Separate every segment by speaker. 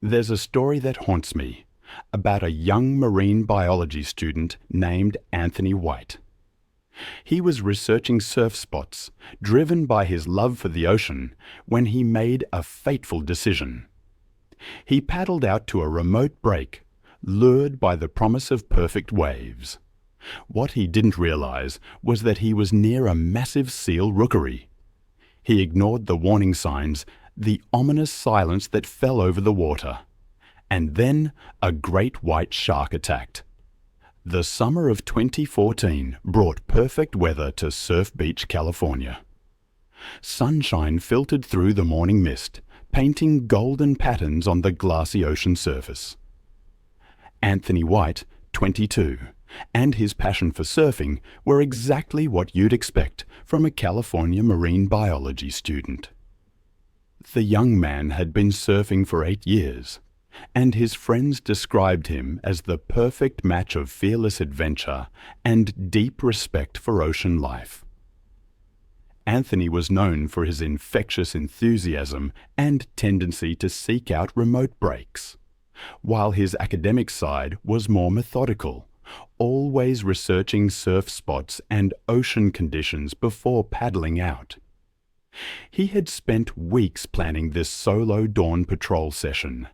Speaker 1: There's a story that haunts me about a young marine biology student named Anthony White. He was researching surf spots, driven by his love for the ocean, when he made a fateful decision. He paddled out to a remote break, lured by the promise of perfect waves. What he didn't realize was that he was near a massive seal rookery. He ignored the warning signs, the ominous silence that fell over the water. And then a great white shark attacked. The summer of 2014 brought perfect weather to Surf Beach, California. Sunshine filtered through the morning mist, painting golden patterns on the glassy ocean surface. Anthony White, 22, and his passion for surfing were exactly what you'd expect from a California marine biology student. The young man had been surfing for 8 years, and his friends described him as the perfect match of fearless adventure and deep respect for ocean life. Anthony was known for his infectious enthusiasm and tendency to seek out remote breaks, while his academic side was more methodical, always researching surf spots and ocean conditions before paddling out. He had spent weeks planning this solo dawn patrol session,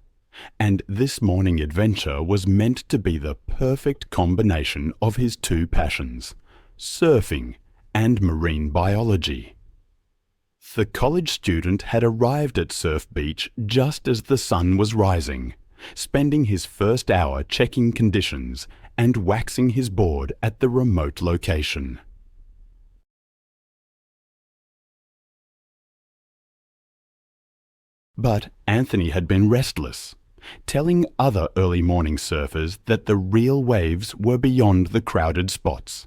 Speaker 1: and this morning adventure was meant to be the perfect combination of his two passions, surfing and marine biology. The college student had arrived at Surf Beach just as the sun was rising, spending his first hour checking conditions and waxing his board at the remote location. But Anthony had been restless, telling other early morning surfers that the real waves were beyond the crowded spots,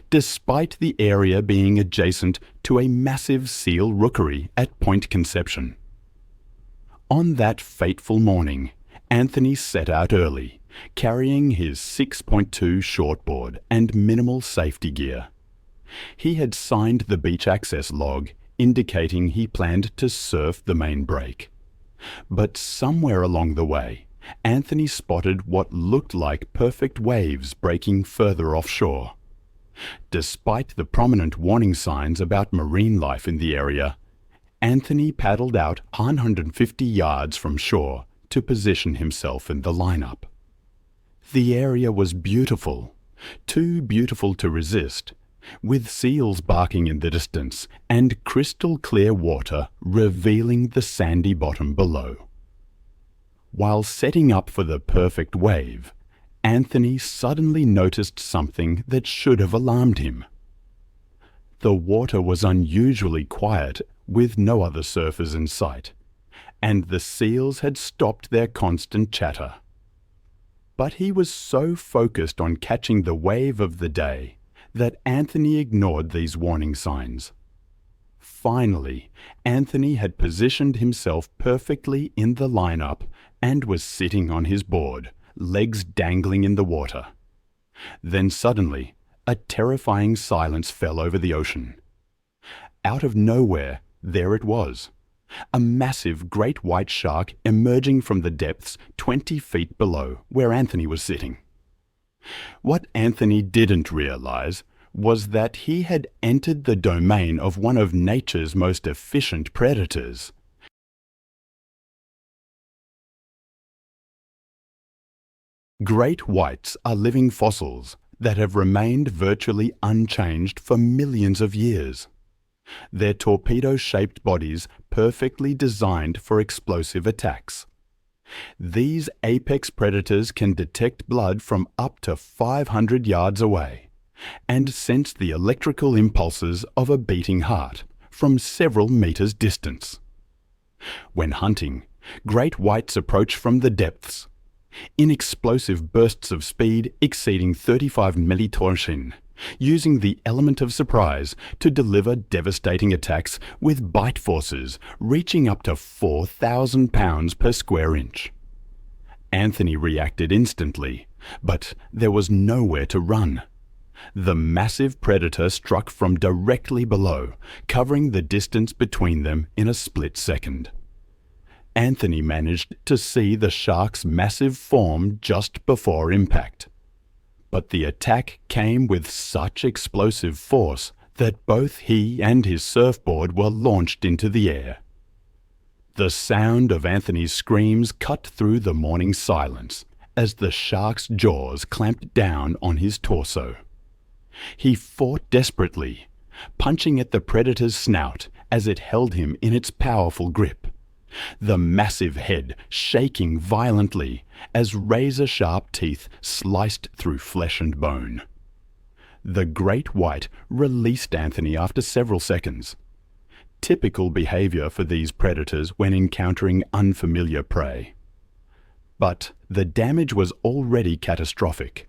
Speaker 1: despite the area being adjacent to a massive seal rookery at Point Conception. On that fateful morning, Anthony set out early, carrying his 6.2 shortboard and minimal safety gear. He had signed the beach access log, indicating he planned to surf the main break. But somewhere along the way, Anthony spotted what looked like perfect waves breaking further offshore. Despite the prominent warning signs about marine life in the area, Anthony paddled out 150 yards from shore to position himself in the lineup. The area was beautiful, too beautiful to resist, with seals barking in the distance and crystal clear water revealing the sandy bottom below. While setting up for the perfect wave, Anthony suddenly noticed something that should have alarmed him. The water was unusually quiet, with no other surfers in sight, and the seals had stopped their constant chatter. But he was so focused on catching the wave of the day that Anthony ignored these warning signs. Finally, Anthony had positioned himself perfectly in the lineup and was sitting on his board, legs dangling in the water. Then suddenly, a terrifying silence fell over the ocean. Out of nowhere, there it was, a massive great white shark emerging from the depths 20 feet below where Anthony was sitting. What Anthony didn't realize was that he had entered the domain of one of nature's most efficient predators. Great whites are living fossils that have remained virtually unchanged for millions of years. Their torpedo-shaped bodies perfectly designed for explosive attacks. These apex predators can detect blood from up to 500 yards away and sense the electrical impulses of a beating heart from several meters distance. When hunting, great whites approach from the depths, in explosive bursts of speed exceeding 35 millitorsion, using the element of surprise to deliver devastating attacks with bite forces reaching up to 4,000 pounds per square inch. Anthony reacted instantly, but there was nowhere to run. The massive predator struck from directly below, covering the distance between them in a split second. Anthony managed to see the shark's massive form just before impact. But the attack came with such explosive force that both he and his surfboard were launched into the air. The sound of Anthony's screams cut through the morning silence as the shark's jaws clamped down on his torso. He fought desperately, punching at the predator's snout as it held him in its powerful grip, the massive head shaking violently as razor-sharp teeth sliced through flesh and bone. The great white released Anthony after several seconds. Typical behavior for these predators when encountering unfamiliar prey. But the damage was already catastrophic.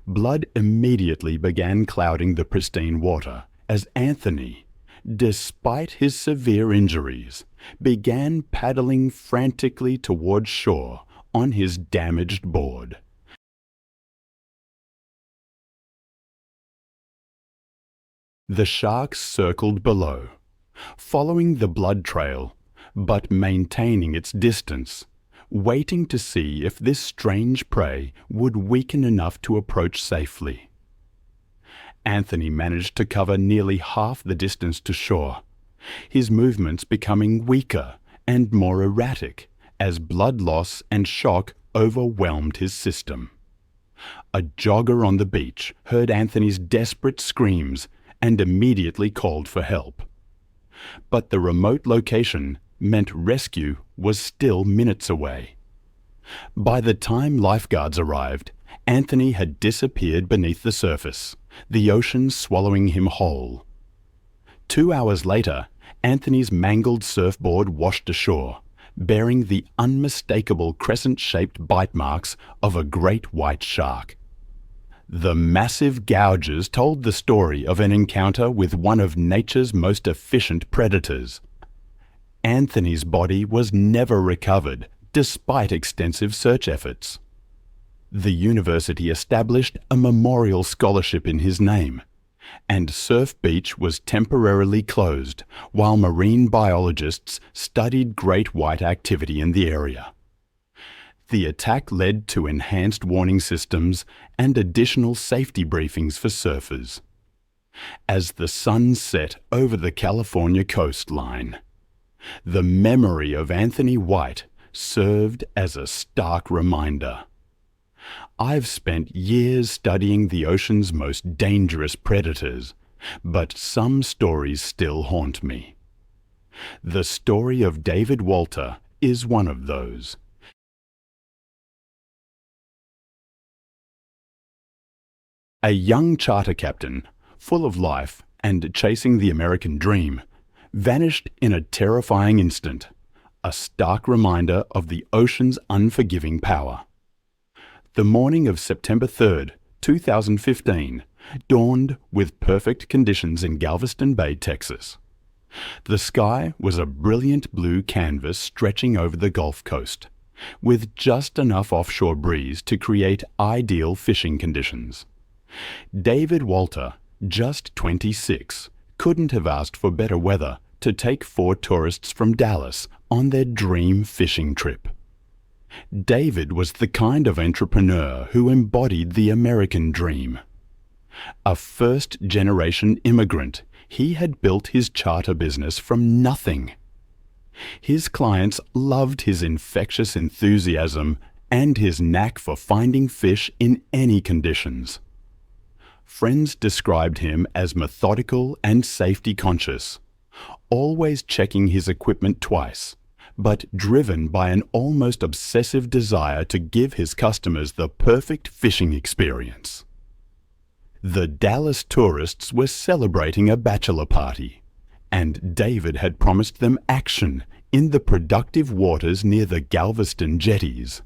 Speaker 1: Blood immediately began clouding the pristine water as Anthony, despite his severe injuries, began paddling frantically towards shore on his damaged board. The shark circled below, following the blood trail, but maintaining its distance, waiting to see if this strange prey would weaken enough to approach safely. Anthony managed to cover nearly half the distance to shore, his movements becoming weaker and more erratic as blood loss and shock overwhelmed his system. A jogger on the beach heard Anthony's desperate screams and immediately called for help. But the remote location meant rescue was still minutes away. By the time lifeguards arrived, Anthony had disappeared beneath the surface, the ocean swallowing him whole. 2 hours later, Anthony's mangled surfboard washed ashore, bearing the unmistakable crescent-shaped bite marks of a great white shark. The massive gouges told the story of an encounter with one of nature's most efficient predators. Anthony's body was never recovered, despite extensive search efforts. The university established a memorial scholarship in his name, and Surf Beach was temporarily closed while marine biologists studied great white activity in the area. The attack led to enhanced warning systems and additional safety briefings for surfers. As the sun set over the California coastline, the memory of Anthony White served as a stark reminder. I've spent years studying the ocean's most dangerous predators, but some stories still haunt me. The story of David Walter is one of those. A young charter captain, full of life and chasing the American dream, vanished in a terrifying instant, a stark reminder of the ocean's unforgiving power. The morning of September 3rd, 2015, dawned with perfect conditions in Galveston Bay, Texas. The sky was a brilliant blue canvas stretching over the Gulf Coast, with just enough offshore breeze to create ideal fishing conditions. David Walter, just 26, couldn't have asked for better weather to take 4 tourists from Dallas on their dream fishing trip. David was the kind of entrepreneur who embodied the American dream. A first-generation immigrant, he had built his charter business from nothing. His clients loved his infectious enthusiasm and his knack for finding fish in any conditions. Friends described him as methodical and safety-conscious, always checking his equipment twice, but driven by an almost obsessive desire to give his customers the perfect fishing experience. The Dallas tourists were celebrating a bachelor party, and David had promised them action in the productive waters near the Galveston jetties.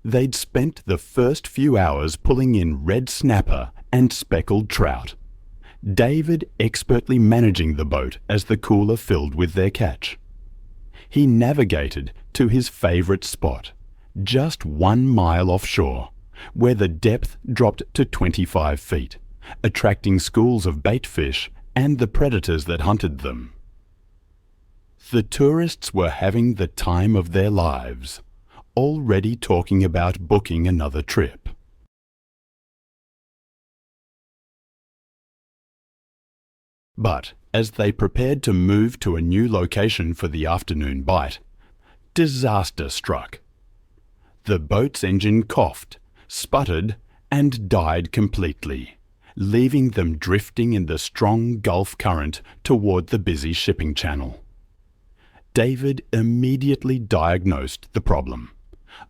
Speaker 1: They'd spent the first few hours pulling in red snapper and speckled trout, David expertly managing the boat as the cooler filled with their catch. He navigated to his favorite spot, just 1 mile offshore, where the depth dropped to 25 feet, attracting schools of bait fish and the predators that hunted them. The tourists were having the time of their lives, already talking about booking another trip. But as they prepared to move to a new location for the afternoon bite, disaster struck. The boat's engine coughed, sputtered, and died completely, leaving them drifting in the strong Gulf current toward the busy shipping channel. David immediately diagnosed the problem: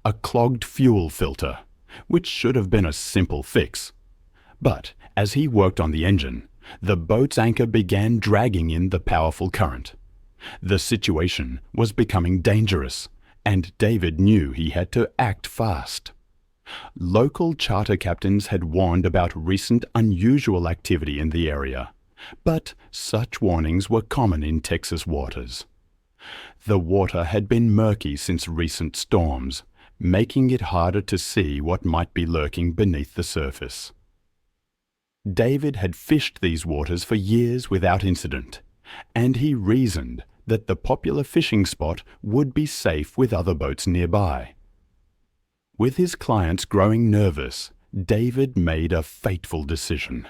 Speaker 1: a clogged fuel filter, which should have been a simple fix. But as he worked on the engine, the boat's anchor began dragging in the powerful current. The situation was becoming dangerous, and David knew he had to act fast. Local charter captains had warned about recent unusual activity in the area, but such warnings were common in Texas waters. The water had been murky since recent storms, making it harder to see what might be lurking beneath the surface. David had fished these waters for years without incident, and he reasoned that the popular fishing spot would be safe with other boats nearby. With his clients growing nervous, David made a fateful decision.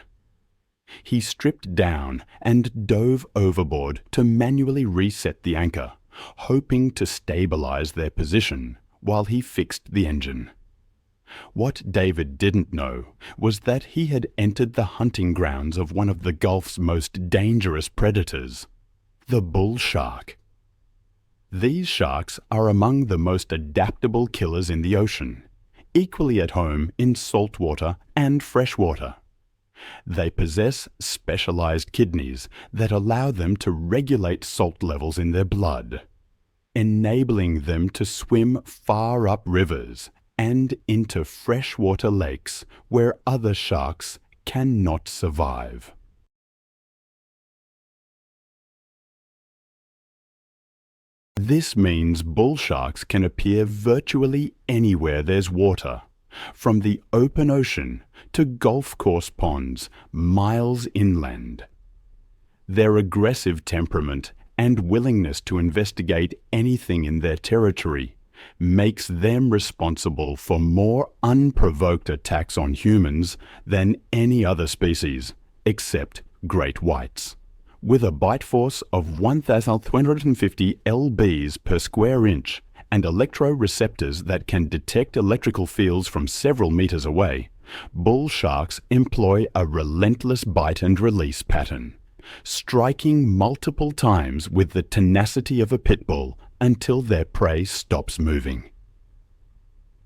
Speaker 1: He stripped down and dove overboard to manually reset the anchor, hoping to stabilize their position while he fixed the engine. What David didn't know was that he had entered the hunting grounds of one of the Gulf's most dangerous predators, the bull shark. These sharks are among the most adaptable killers in the ocean, equally at home in saltwater and freshwater. They possess specialized kidneys that allow them to regulate salt levels in their blood, enabling them to swim far up rivers and into freshwater lakes where other sharks cannot survive. This means bull sharks can appear virtually anywhere there's water, from the open ocean to golf course ponds miles inland. Their aggressive temperament and willingness to investigate anything in their territory makes them responsible for more unprovoked attacks on humans than any other species, except great whites. With a bite force of 1,250 lbs per square inch and electroreceptors that can detect electrical fields from several meters away, bull sharks employ a relentless bite and release pattern, striking multiple times with the tenacity of a pit bull until their prey stops moving.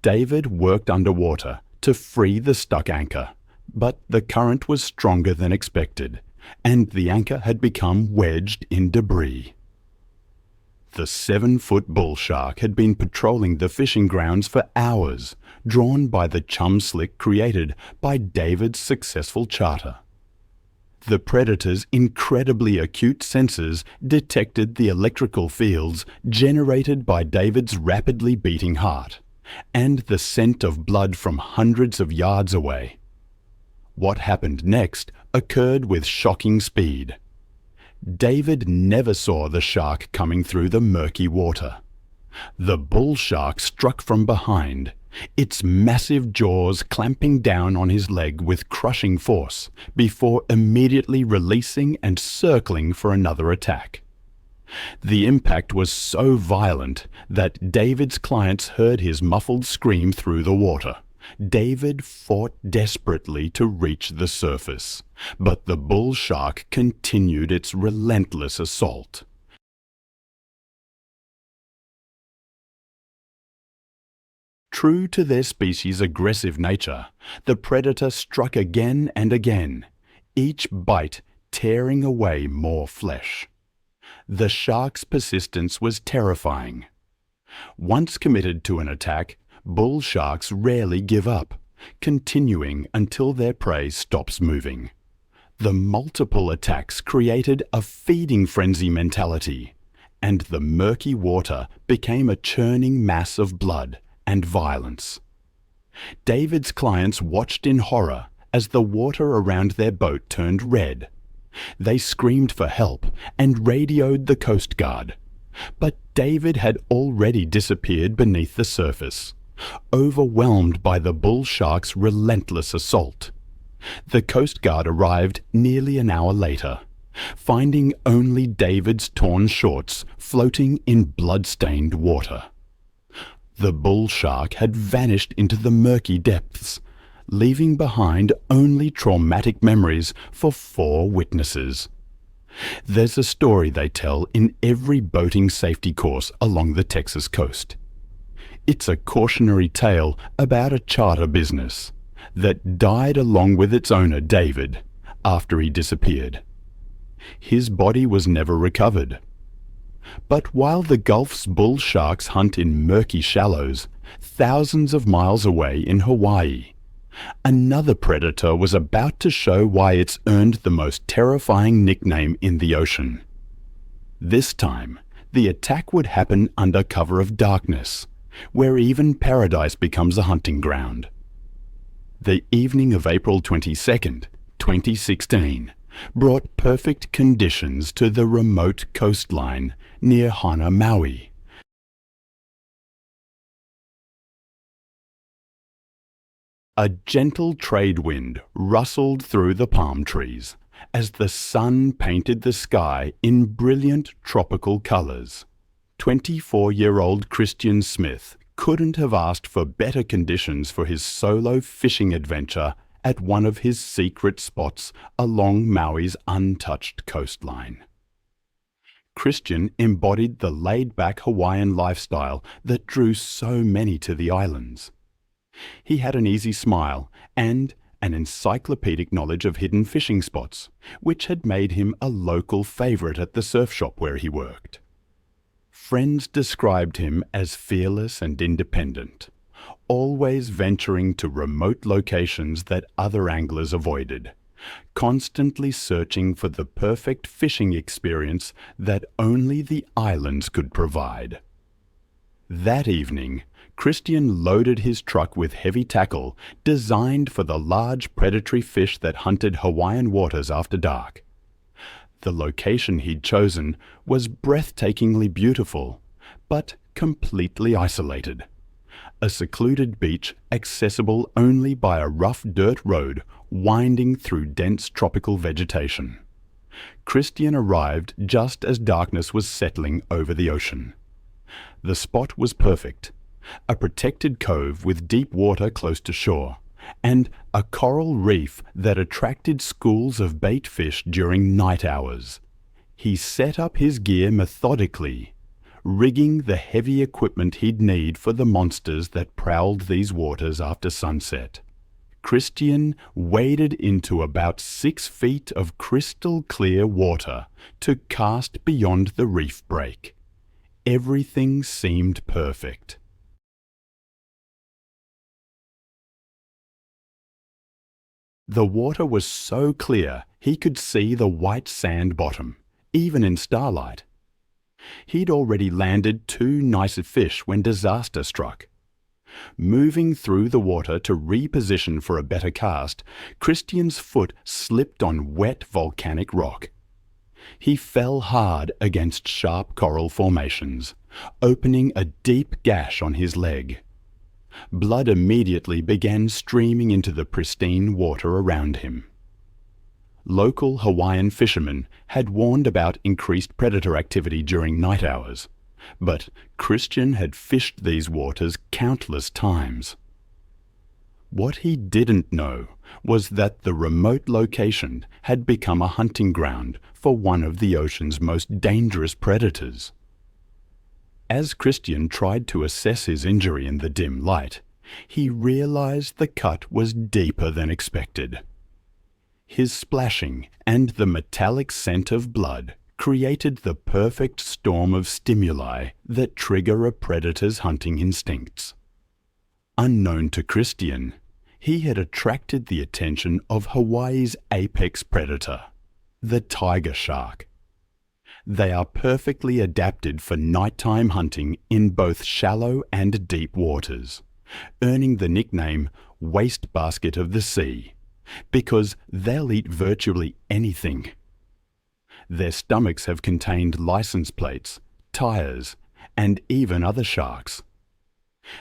Speaker 1: David worked underwater to free the stuck anchor, but the current was stronger than expected, and the anchor had become wedged in debris. The 7-foot bull shark had been patrolling the fishing grounds for hours, drawn by the chum slick created by David's successful charter. The predator's incredibly acute sensors detected the electrical fields generated by David's rapidly beating heart, and the scent of blood from hundreds of yards away. What happened next occurred with shocking speed. David never saw the shark coming through the murky water. The bull shark struck from behind, its massive jaws clamping down on his leg with crushing force, before immediately releasing and circling for another attack. The impact was so violent that David's clients heard his muffled scream through the water. David fought desperately to reach the surface, but the bull shark continued its relentless assault. True to their species' aggressive nature, the predator struck again and again, each bite tearing away more flesh. The shark's persistence was terrifying. Once committed to an attack, bull sharks rarely give up, continuing until their prey stops moving. The multiple attacks created a feeding frenzy mentality, and the murky water became a churning mass of blood and violence. David's clients watched in horror as the water around their boat turned red. They screamed for help and radioed the Coast Guard. But David had already disappeared beneath the surface, overwhelmed by the bull shark's relentless assault. The Coast Guard arrived nearly an hour later, finding only David's torn shorts floating in blood-stained water. The bull shark had vanished into the murky depths, leaving behind only traumatic memories for 4 witnesses. There's a story they tell in every boating safety course along the Texas coast. It's a cautionary tale about a charter business that died along with its owner, David, after he disappeared. His body was never recovered. But while the Gulf's bull sharks hunt in murky shallows, thousands of miles away in Hawaii, another predator was about to show why it's earned the most terrifying nickname in the ocean. This time, the attack would happen under cover of darkness, where even paradise becomes a hunting ground. The evening of April 22nd, 2016, brought perfect conditions to the remote coastline near Hana, Maui. A gentle trade wind rustled through the palm trees as the sun painted the sky in brilliant tropical colors. 24-year-old Christian Smith couldn't have asked for better conditions for his solo fishing adventure at one of his secret spots along Maui's untouched coastline. Christian embodied the laid-back Hawaiian lifestyle that drew so many to the islands. He had an easy smile and an encyclopedic knowledge of hidden fishing spots, which had made him a local favorite at the surf shop where he worked. Friends described him as fearless and independent, always venturing to remote locations that other anglers avoided, constantly searching for the perfect fishing experience that only the islands could provide. That evening, Christian loaded his truck with heavy tackle designed for the large predatory fish that hunted Hawaiian waters after dark. The location he'd chosen was breathtakingly beautiful, but completely isolated. A secluded beach accessible only by a rough dirt road winding through dense tropical vegetation. Christian arrived just as darkness was settling over the ocean. The spot was perfect. A protected cove with deep water close to shore, and a coral reef that attracted schools of bait fish during night hours. He set up his gear methodically, rigging the heavy equipment he'd need for the monsters that prowled these waters after sunset. Christian waded into about 6 feet of crystal clear water to cast beyond the reef break. Everything seemed perfect. The water was so clear he could see the white sand bottom, even in starlight. He'd already landed 2 nice fish when disaster struck. Moving through the water to reposition for a better cast, Christian's foot slipped on wet volcanic rock. He fell hard against sharp coral formations, opening a deep gash on his leg. Blood immediately began streaming into the pristine water around him. Local Hawaiian fishermen had warned about increased predator activity during night hours, but Christian had fished these waters countless times. What he didn't know was that the remote location had become a hunting ground for one of the ocean's most dangerous predators. As Christian tried to assess his injury in the dim light, he realized the cut was deeper than expected. His splashing and the metallic scent of blood created the perfect storm of stimuli that trigger a predator's hunting instincts. Unknown to Christian, he had attracted the attention of Hawaii's apex predator, the tiger shark. They are perfectly adapted for nighttime hunting in both shallow and deep waters, earning the nickname wastebasket of the sea, because they'll eat virtually anything. Their stomachs have contained license plates, tires, and even other sharks.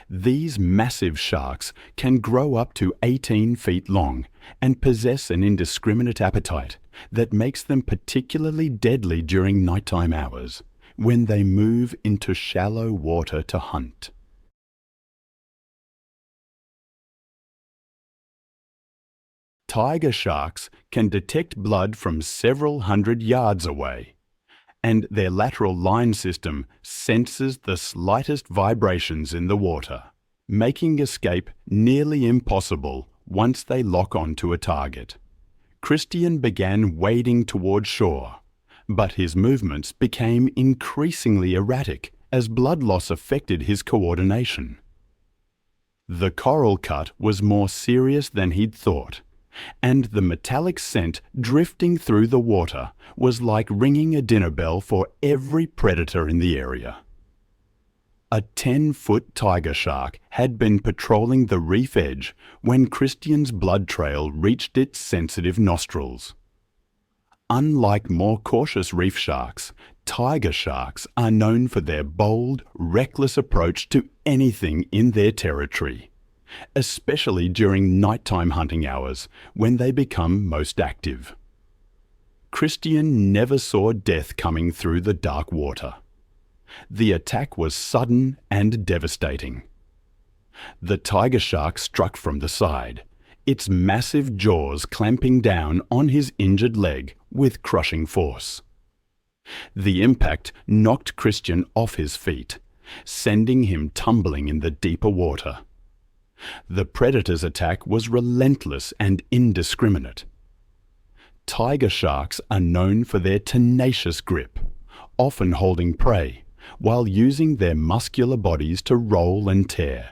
Speaker 1: These massive sharks can grow up to 18 feet long and possess an indiscriminate appetite that makes them particularly deadly during nighttime hours, when they move into shallow water to hunt. Tiger sharks can detect blood from several hundred yards away, and their lateral line system senses the slightest vibrations in the water, making escape nearly impossible once they lock onto a target. Christian began wading toward shore, but his movements became increasingly erratic as blood loss affected his coordination. The coral cut was more serious than he'd thought, and the metallic scent drifting through the water was like ringing a dinner bell for every predator in the area. A 10-foot tiger shark had been patrolling the reef edge when Christian's blood trail reached its sensitive nostrils. Unlike more cautious reef sharks, tiger sharks are known for their bold, reckless approach to anything in their territory, especially during nighttime hunting hours when they become most active. Christian never saw death coming through the dark water. The attack was sudden and devastating. The tiger shark struck from the side, its massive jaws clamping down on his injured leg with crushing force. The impact knocked Christian off his feet, sending him tumbling in the deeper water. The predator's attack was relentless and indiscriminate. Tiger sharks are known for their tenacious grip, often holding prey, while using their muscular bodies to roll and tear.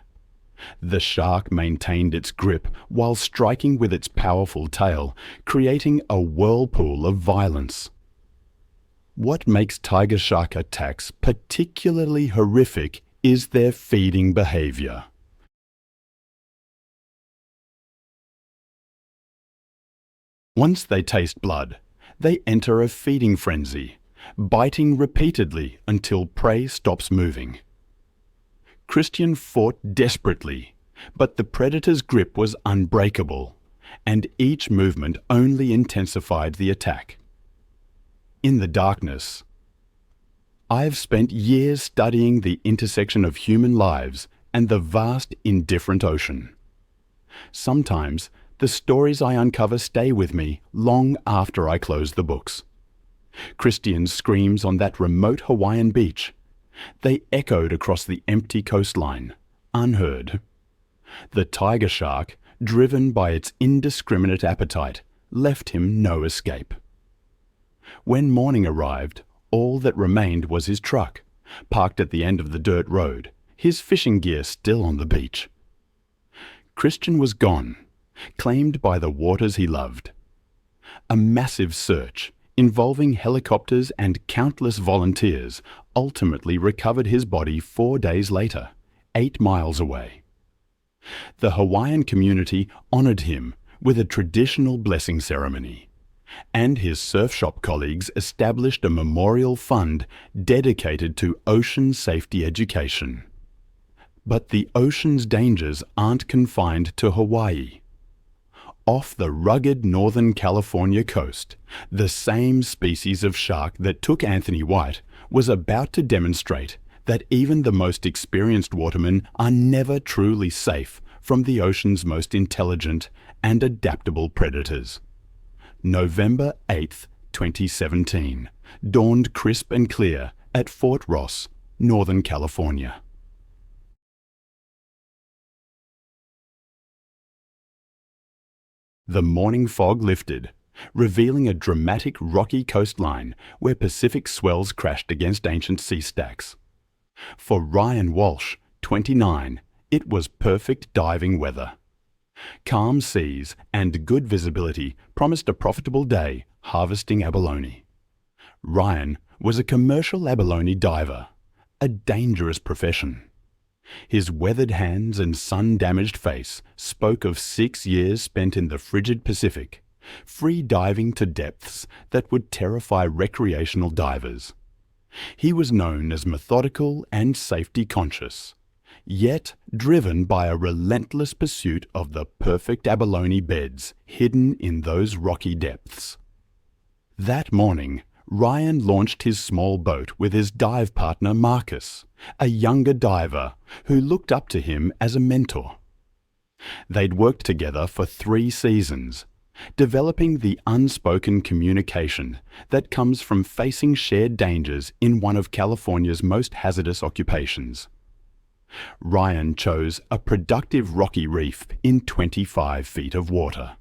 Speaker 1: The shark maintained its grip while striking with its powerful tail, creating a whirlpool of violence. What makes tiger shark attacks particularly horrific is their feeding behavior. Once they taste blood, they enter a feeding frenzy, biting repeatedly until prey stops moving. Christian fought desperately, but the predator's grip was unbreakable, and each movement only intensified the attack. In the darkness, I've spent years studying the intersection of human lives and the vast, indifferent ocean. Sometimes, the stories I uncover stay with me long after I close the books. Christian's screams on that remote Hawaiian beach. They echoed across the empty coastline, unheard. The tiger shark, driven by its indiscriminate appetite, left him no escape. When morning arrived, all that remained was his truck, parked at the end of the dirt road, his fishing gear still on the beach. Christian was gone, claimed by the waters he loved. A massive search, involving helicopters and countless volunteers, ultimately recovered his body 4 days later, 8 miles away. The Hawaiian community honored him with a traditional blessing ceremony, and his surf shop colleagues established a memorial fund dedicated to ocean safety education. But the ocean's dangers aren't confined to Hawaii. Off the rugged Northern California coast, the same species of shark that took Anthony White was about to demonstrate that even the most experienced watermen are never truly safe from the ocean's most intelligent and adaptable predators. November 8, 2017, dawned crisp and clear at Fort Ross, Northern California. The morning fog lifted, revealing a dramatic rocky coastline where Pacific swells crashed against ancient sea stacks. For Ryan Walsh, 29, it was perfect diving weather. Calm seas and good visibility promised a profitable day harvesting abalone. Ryan was a commercial abalone diver, a dangerous profession. His weathered hands and sun-damaged face spoke of 6 years spent in the frigid Pacific, free diving to depths that would terrify recreational divers. He was known as methodical and safety-conscious, yet driven by a relentless pursuit of the perfect abalone beds hidden in those rocky depths. That morning, Ryan launched his small boat with his dive partner Marcus, a younger diver who looked up to him as a mentor. They'd worked together for 3 seasons, developing the unspoken communication that comes from facing shared dangers in one of California's most hazardous occupations. Ryan chose a productive rocky reef in 25 feet of water.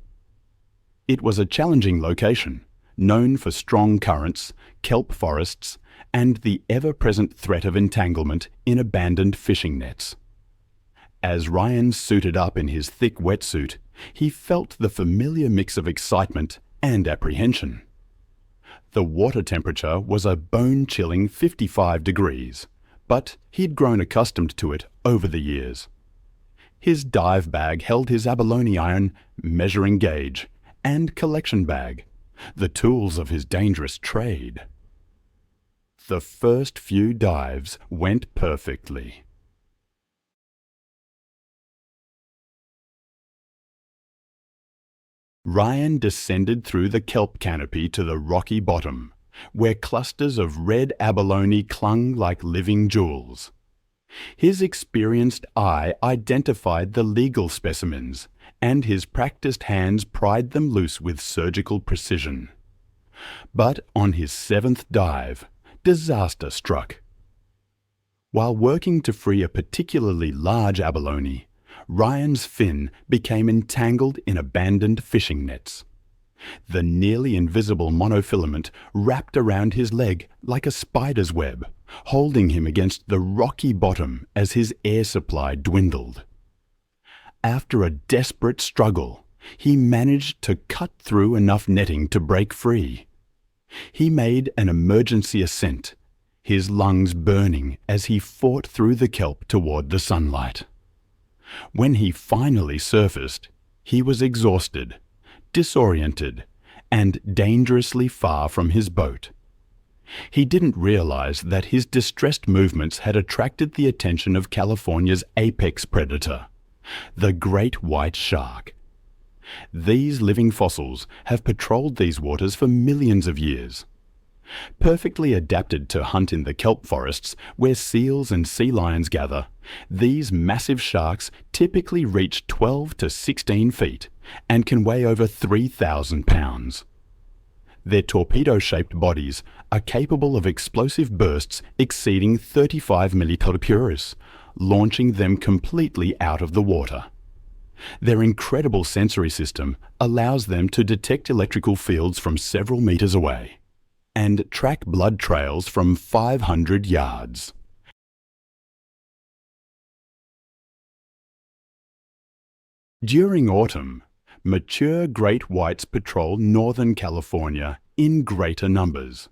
Speaker 1: It was a challenging location, known for strong currents, kelp forests, and the ever-present threat of entanglement in abandoned fishing nets. As Ryan suited up in his thick wetsuit, he felt the familiar mix of excitement and apprehension. The water temperature was a bone-chilling 55 degrees, but he'd grown accustomed to it over the years. His dive bag held his abalone iron, measuring gauge, and collection bag, the tools of his dangerous trade. The first few dives went perfectly. Ryan descended through the kelp canopy to the rocky bottom, where clusters of red abalone clung like living jewels. His experienced eye identified the legal specimens, and his practiced hands pried them loose with surgical precision. But on his 7th dive, disaster struck. While working to free a particularly large abalone, Ryan's fin became entangled in abandoned fishing nets. The nearly invisible monofilament wrapped around his leg like a spider's web, holding him against the rocky bottom as his air supply dwindled. After a desperate struggle, he managed to cut through enough netting to break free. He made an emergency ascent, his lungs burning as he fought through the kelp toward the sunlight. When he finally surfaced, he was exhausted, disoriented, and dangerously far from his boat. He didn't realize that his distressed movements had attracted the attention of California's apex predator, the great white shark. These living fossils have patrolled these waters for millions of years. Perfectly adapted to hunt in the kelp forests where seals and sea lions gather, these massive sharks typically reach 12 to 16 feet and can weigh over 3,000 pounds. Their torpedo-shaped bodies are capable of explosive bursts exceeding 35 millitorpedos, launching them completely out of the water. Their incredible sensory system allows them to detect electrical fields from several meters away and track blood trails from 500 yards. During autumn, mature great whites patrol northern California in greater numbers,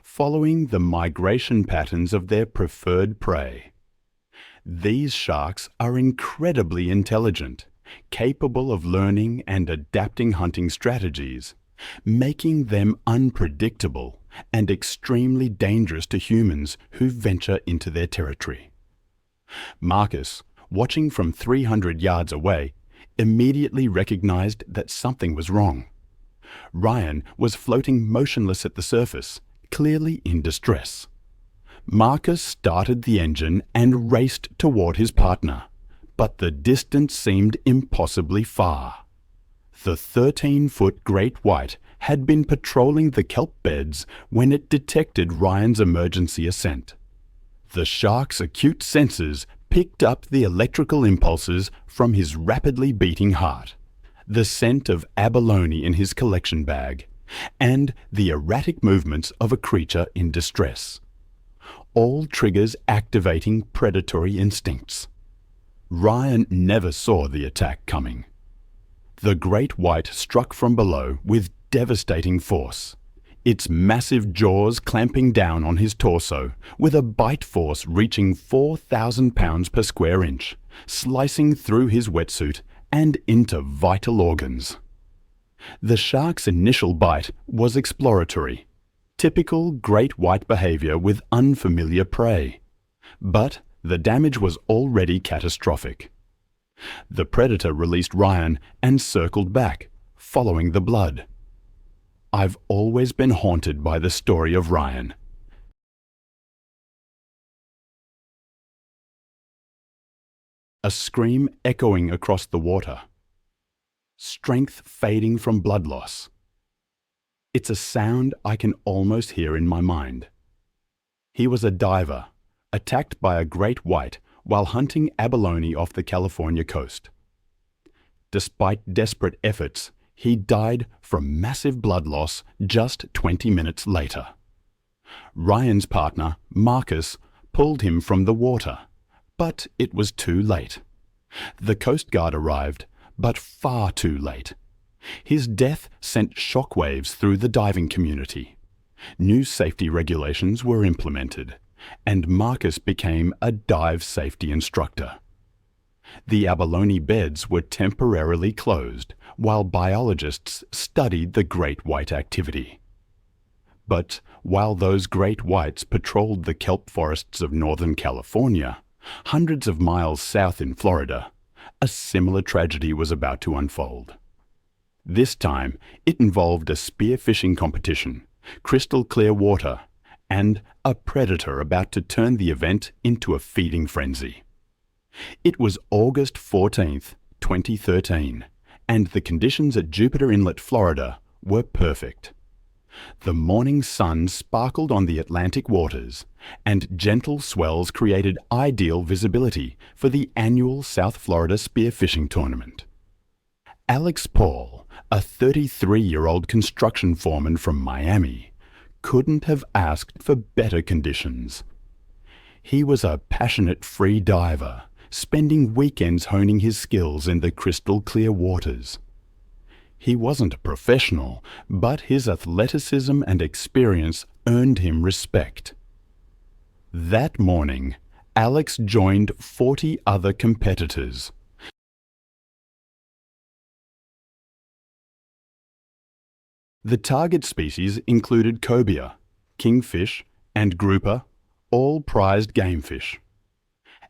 Speaker 1: following the migration patterns of their preferred prey. These sharks are incredibly intelligent, capable of learning and adapting hunting strategies, making them unpredictable and extremely dangerous to humans who venture into their territory. Marcus, watching from 300 yards away, immediately recognized that something was wrong. Ryan was floating motionless at the surface, clearly in distress. Marcus started the engine and raced toward his partner, but the distance seemed impossibly far. The 13-foot great white had been patrolling the kelp beds when it detected Ryan's emergency ascent. The shark's acute senses picked up the electrical impulses from his rapidly beating heart, the scent of abalone in his collection bag, and the erratic movements of a creature in distress. All triggers activating predatory instincts. Ryan never saw the attack coming. The great white struck from below with devastating force, its massive jaws clamping down on his torso with a bite force reaching 4,000 pounds per square inch, slicing through his wetsuit and into vital organs. The shark's initial bite was exploratory, Typical great white behavior with unfamiliar prey. But the damage was already catastrophic. The predator released Ryan and circled back, following the blood. I've always been haunted by the story of Ryan. A scream echoing across the water. Strength fading from blood loss. It's a sound I can almost hear in my mind. He was a diver, attacked by a great white while hunting abalone off the California coast. Despite desperate efforts, he died from massive blood loss just 20 minutes later. Ryan's partner, Marcus, pulled him from the water, but it was too late. The Coast Guard arrived, but far too late. His death sent shockwaves through the diving community. New safety regulations were implemented, and Marcus became a dive safety instructor. The abalone beds were temporarily closed while biologists studied the great white activity. But while those great whites patrolled the kelp forests of Northern California, hundreds of miles south in Florida, a similar tragedy was about to unfold. This time, it involved a spearfishing competition, crystal clear water, and a predator about to turn the event into a feeding frenzy. It was August 14th, 2013, and the conditions at Jupiter Inlet, Florida, were perfect. The morning sun sparkled on the Atlantic waters, and gentle swells created ideal visibility for the annual South Florida Spearfishing Tournament. Alex Paul, a 33-year-old construction foreman from Miami, couldn't have asked for better conditions. He was a passionate free diver, spending weekends honing his skills in the crystal clear waters. He wasn't a professional, but his athleticism and experience earned him respect. That morning, Alex joined 40 other competitors. The target species included cobia, kingfish, and grouper, all prized game fish.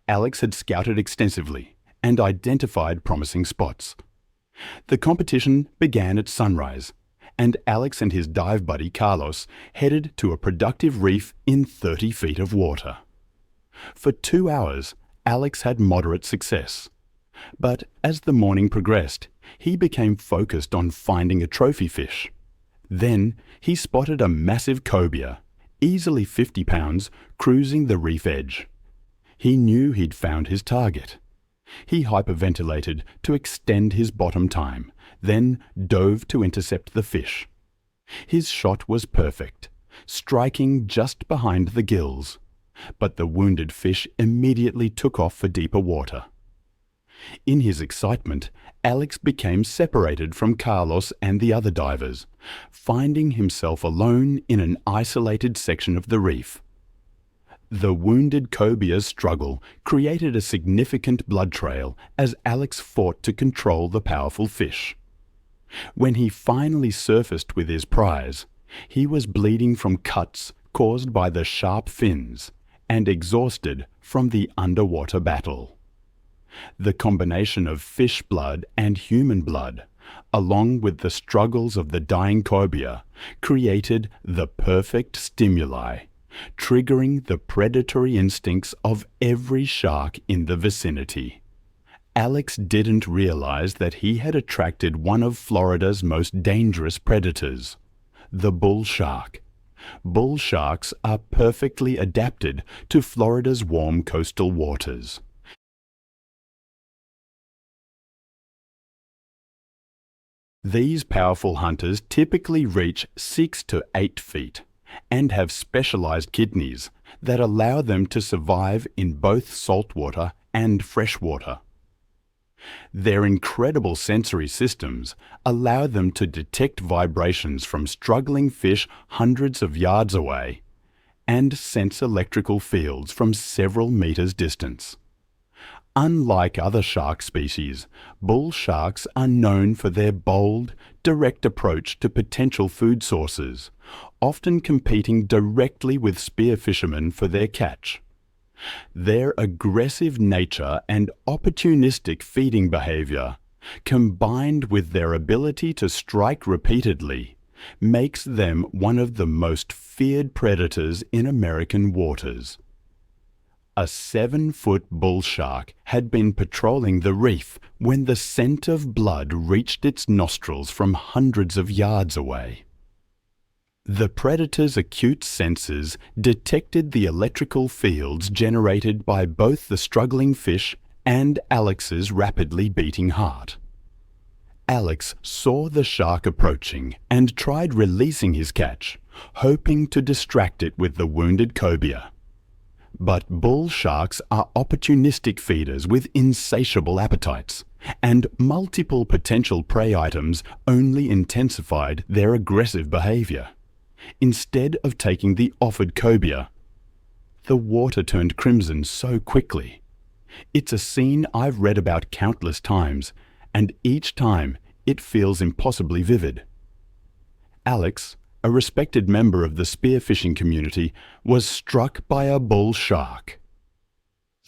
Speaker 1: Alex had scouted extensively and identified promising spots. The competition began at sunrise, and Alex and his dive buddy Carlos headed to a productive reef in 30 feet of water. For 2 hours, Alex had moderate success. But as the morning progressed, he became focused on finding a trophy fish. Then he spotted a massive cobia, easily 50 pounds, cruising the reef edge. He knew he'd found his target. He hyperventilated to extend his bottom time, then dove to intercept the fish. His shot was perfect, striking just behind the gills, but the wounded fish immediately took off for deeper water. In his excitement, Alex became separated from Carlos and the other divers, finding himself alone in an isolated section of the reef. The wounded cobia's struggle created a significant blood trail as Alex fought to control the powerful fish. When he finally surfaced with his prize, he was bleeding from cuts caused by the sharp fins and exhausted from the underwater battle. The combination of fish blood and human blood, along with the struggles of the dying cobia, created the perfect stimuli, triggering the predatory instincts of every shark in the vicinity. Alex didn't realize that he had attracted one of Florida's most dangerous predators, the bull shark. Bull sharks are perfectly adapted to Florida's warm coastal waters. These powerful hunters typically reach 6 to 8 feet and have specialized kidneys that allow them to survive in both saltwater and freshwater. Their incredible sensory systems allow them to detect vibrations from struggling fish hundreds of yards away and sense electrical fields from several meters distance. Unlike other shark species, bull sharks are known for their bold, direct approach to potential food sources, often competing directly with spearfishermen for their catch. Their aggressive nature and opportunistic feeding behavior, combined with their ability to strike repeatedly, makes them one of the most feared predators in American waters. A 7-foot bull shark had been patrolling the reef when the scent of blood reached its nostrils from hundreds of yards away. The predator's acute senses detected the electrical fields generated by both the struggling fish and Alex's rapidly beating heart. Alex saw the shark approaching and tried releasing his catch, hoping to distract it with the wounded cobia. But bull sharks are opportunistic feeders with insatiable appetites, and multiple potential prey items only intensified their aggressive behavior. Instead of taking the offered cobia, the water turned crimson so quickly. It's a scene I've read about countless times, and each time it feels impossibly vivid. Alex, a respected member of the spearfishing community, was struck by a bull shark.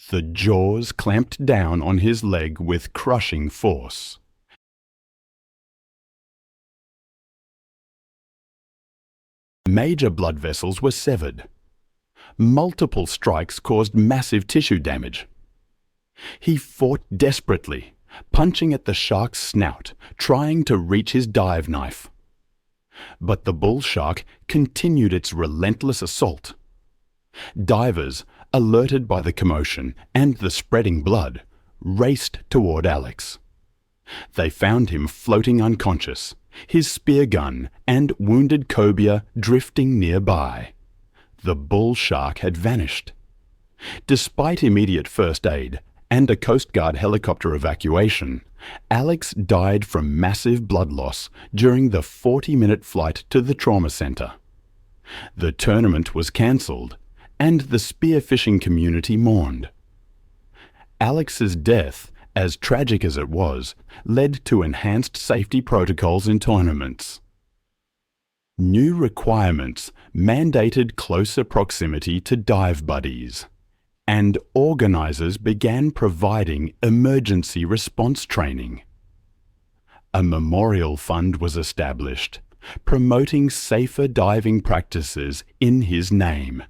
Speaker 1: The jaws clamped down on his leg with crushing force. Major blood vessels were severed. Multiple strikes caused massive tissue damage. He fought desperately, punching at the shark's snout, trying to reach his dive knife. But the bull shark continued its relentless assault. Divers, alerted by the commotion and the spreading blood, raced toward Alex. They found him floating unconscious, his spear gun and wounded cobia drifting nearby. The bull shark had vanished. Despite immediate first aid and a Coast Guard helicopter evacuation, Alex died from massive blood loss during the 40-minute flight to the trauma center. The tournament was cancelled, and the spearfishing community mourned. Alex's death, as tragic as it was, led to enhanced safety protocols in tournaments. New requirements mandated closer proximity to dive buddies, and organizers began providing emergency response training. A memorial fund was established, promoting safer diving practices in his name.